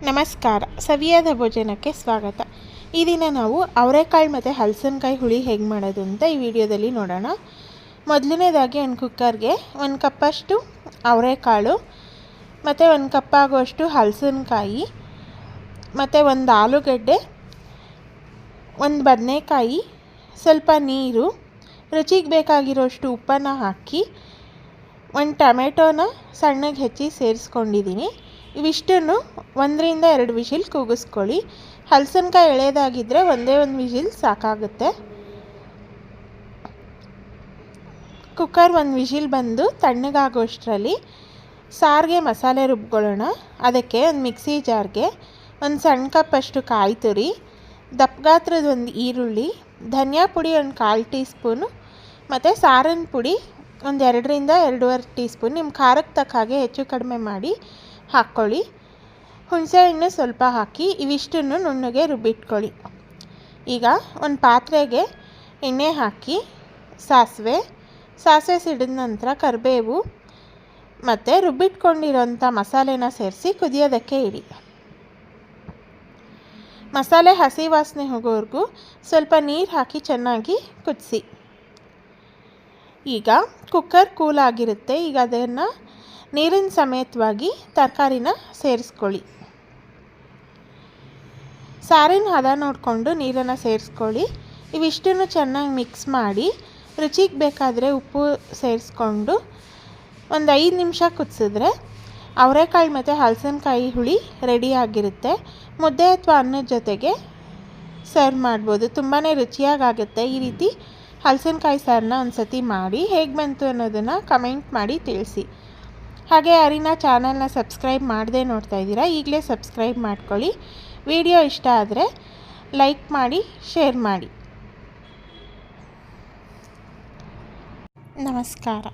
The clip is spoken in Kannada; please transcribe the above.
ನಮಸ್ಕಾರ. ಸವಿಯಾದ ಭೋಜನಕ್ಕೆ ಸ್ವಾಗತ. ಈ ದಿನ ನಾವು ಅವರೆಕಾಳು ಮತ್ತು ಹಲಸಿನಕಾಯಿ ಹುಳಿ ಹೇಗೆ ಮಾಡೋದು ಅಂತ ಈ ವಿಡಿಯೋದಲ್ಲಿ ನೋಡೋಣ. ಮೊದಲನೇದಾಗಿ ಒಂದು ಕುಕ್ಕರ್ಗೆ 1 ಕಪ್ಪಷ್ಟು ಅವರೆಕಾಳು ಮತ್ತು 1 ಕಪ್ ಆಗುವಷ್ಟು ಹಲಸಿನಕಾಯಿ ಮತ್ತು 1 ಆಲೂಗಡ್ಡೆ, 1 ಬದನೆಕಾಯಿ, ಸ್ವಲ್ಪ ನೀರು, ರುಚಿಗೆ ಬೇಕಾಗಿರೋಷ್ಟು ಉಪ್ಪನ್ನು ಹಾಕಿ 1 ಟೊಮೆಟೊನ ಸಣ್ಣಗೆ ಹೆಚ್ಚಿ ಸೇರಿಸ್ಕೊಂಡಿದ್ದೀನಿ. ಇವಿಷ್ಟನ್ನು 1 ರಿಂದ 2 ವಿಷಿಲ್ ಕೂಗಿಸ್ಕೊಳ್ಳಿ. ಹಲಸಿನಕಾಯಿ ಎಳೆದಾಗಿದ್ದರೆ ಒಂದೇ ಒಂದು ವಿಷಿಲ್ ಸಾಕಾಗುತ್ತೆ. ಕುಕ್ಕರ್ 1 ವಿಷಿಲ್ ಬಂದು ತಣ್ಣಗಾಗೋಷ್ಟರಲ್ಲಿ ಸಾರಿಗೆ ಮಸಾಲೆ ರುಬ್ಕೊಳ್ಳೋಣ. ಅದಕ್ಕೆ ಒಂದು ಮಿಕ್ಸಿ ಜಾರ್ಗೆ 1 ಸಣ್ಣ ಕಪ್ಪಷ್ಟು ಕಾಯಿ ತುರಿ, ದಪ್ಪ ಗಾತ್ರದ 1 ಈರುಳ್ಳಿ, ಧನಿಯಾ ಪುಡಿ 1 1/4 ಟೀ ಸ್ಪೂನು ಮತ್ತು ಸಾರಿನ ಪುಡಿ 1 2 ರಿಂದ 2.5 ಟೀ ಸ್ಪೂನ್. ನಿಮ್ಮ ಖಾರಕ್ಕೆ ತಕ್ಕ ಹಾಗೆ ಹೆಚ್ಚು ಕಡಿಮೆ ಮಾಡಿ ಹಾಕ್ಕೊಳ್ಳಿ. ಹುಣಸೆಹಣ್ಣು ಸ್ವಲ್ಪ ಹಾಕಿ ಇವಿಷ್ಟನ್ನು ನುಣ್ಣಗೆ ರುಬ್ಬಿಟ್ಕೊಳ್ಳಿ. ಈಗ ಒಂದು ಪಾತ್ರೆಗೆ ಎಣ್ಣೆ ಹಾಕಿ ಸಾಸಿವೆ ಸಿಡಿದ ನಂತರ ಕರಿಬೇವು ಮತ್ತು ರುಬ್ಬಿಟ್ಕೊಂಡಿರೋಂಥ ಮಸಾಲೆನ ಸೇರಿಸಿ ಕುದಿಯೋದಕ್ಕೆ ಇಡಿ. ಮಸಾಲೆ ಹಸಿ ವಾಸನೆ ಹೋಗೋವರೆಗೂ ಸ್ವಲ್ಪ ನೀರು ಹಾಕಿ ಚೆನ್ನಾಗಿ ಕುದಿಸಿ. ಈಗ ಕುಕ್ಕರ್ ಕೂಲ್ ಆಗಿರುತ್ತೆ. ಈಗ ಅದನ್ನು ನೀರಿನ ಸಮೇತವಾಗಿ ತರಕಾರಿನ ಸೇರಿಸ್ಕೊಳ್ಳಿ. ಸಾರಿನ ಹದ ನೋಡಿಕೊಂಡು ನೀರನ್ನು ಸೇರಿಸ್ಕೊಳ್ಳಿ. ಇವಿಷ್ಟನ್ನು ಚೆನ್ನಾಗಿ ಮಿಕ್ಸ್ ಮಾಡಿ ರುಚಿಗೆ ಬೇಕಾದರೆ ಉಪ್ಪು ಸೇರಿಸ್ಕೊಂಡು ಒಂದು 5 ನಿಮಿಷ ಕುದಿಸಿದ್ರೆ ಅವರೆಕಾಳು ಮತ್ತು ಹಲಸಿನಕಾಯಿ ಹುಳಿ ರೆಡಿಯಾಗಿರುತ್ತೆ. ಮುದ್ದೆ ಅಥವಾ ಅನ್ನದ ಜೊತೆಗೆ ಸರ್ವ್ ಮಾಡ್ಬೋದು. ತುಂಬಾ ರುಚಿಯಾಗುತ್ತೆ. ಈ ರೀತಿ ಹಲಸಿನಕಾಯಿ ಸಾರನ್ನ ಒಂದು ಸತಿ ಮಾಡಿ ಹೇಗೆ ಬಂತು ಅನ್ನೋದನ್ನು ಕಮೆಂಟ್ ಮಾಡಿ ತಿಳಿಸಿ. ಹಾಗೆ ಯಾರಿನ ಚಾನಲ್ನ ಸಬ್ಸ್ಕ್ರೈಬ್ ಮಾಡದೆ ನೋಡ್ತಾ ಇದ್ದೀರಾ, ಈಗಲೇ ಸಬ್ಸ್ಕ್ರೈಬ್ ಮಾಡ್ಕೊಳ್ಳಿ. ವಿಡಿಯೋ ಇಷ್ಟ ಆದರೆ ಲೈಕ್ ಮಾಡಿ, ಶೇರ್ ಮಾಡಿ. ನಮಸ್ಕಾರ.